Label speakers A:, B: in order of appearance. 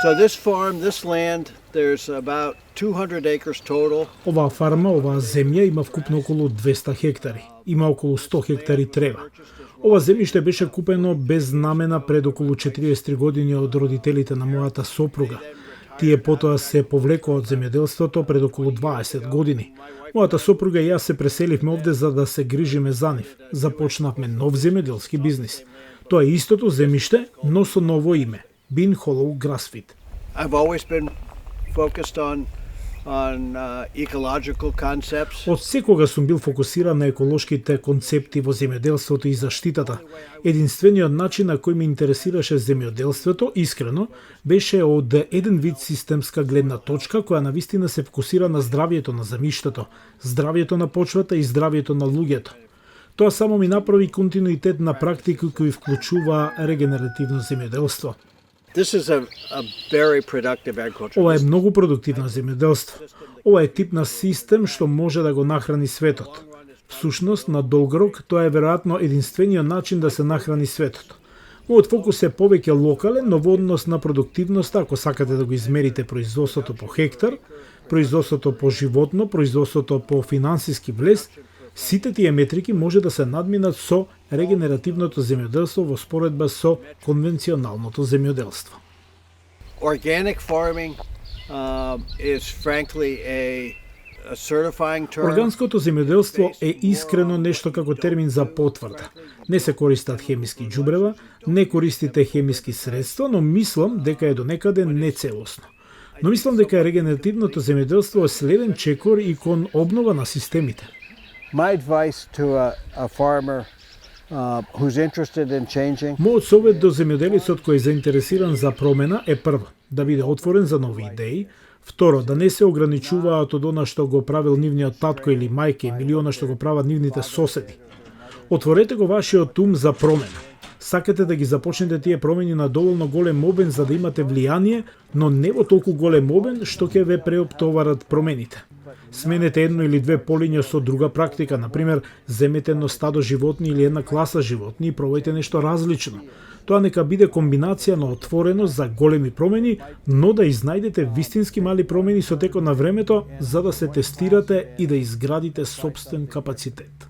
A: So this farm, this land, there's about 200 acres total.
B: Оваа фарма, оваа земја има вкупно околу 200 хектари. Има околу 100 хектари трева. Ова земјиште беше купено без намена пред околу 43 години од родителите на мојата сопруга. Тие потоа се повлекоа од земјоделството пред околу 20 години. Мојата сопруга и јас се преселивме овде за да се грижиме за нив. Започнавме нов земјоделски бизнис. Тоа е истото земјиште, но со ново име. Bean Hollow Grassfeed.
A: I've always been focused on ecological concepts.
B: Од секога сум бил фокусиран на еколошките концепти во земјоделството и заштитата. Единствениот начин на кој ме интересираше земјоделството, искрено, беше од еден вид системска гледна точка која навистина се фокусира на здравјето на земјиштето, здравјето на почвата и здравјето на луѓето. Тоа само ми направи континуитет на практики кои вклучува регенеративно земјоделство.
A: This is a very productive agriculture.
B: Ова е многу продуктивно земјоделство. Ова е тип на систем што може да го нахрани светот. Всушност, на долг рок, тоа е веројатно единствениот начин да се нахрани светот. Мојот фокус е повеќе локален, но во однос на продуктивноста, ако сакате да го измерите производството по хектар, производството по животно, производството по финансиски влез, сите тие метрики може да се надминат со регенеративното земјоделство во споредба со конвенционалното земјоделство.
A: Organic farming is frankly a certifying term.
B: Органското земјоделство е искрено нешто како термин за потврда. Не се користат хемиски џубрева, не користите хемиски средства, но мислам дека е донекаде нецелосно. Но мислам дека регенеративното земјоделство е следен чекор и кон обнова на системите.
A: My advice to a farmer who's interested in changing.
B: Мојот совет до земјоделецот кој е заинтересиран за промена е прво, да биде отворен за нови идеи, второ, да не се ограничуваат од она што го правил нивниот татко или мајка или она што го прават нивните соседи. Отворете го вашиот ум за промена. Сакате да ги започнете тие промени на доволно голем обем за да имате влијание, но не во толку голем обем што ќе ве преоптоварат промените. Сменете едно или две полиња со друга практика, например, земете едно стадо животни или една класа животни и пробајте нешто различно. Тоа нека биде комбинација на отвореност за големи промени, но да изнајдете вистински мали промени со текот на времето, за да се тестирате и да изградите сопствен капацитет.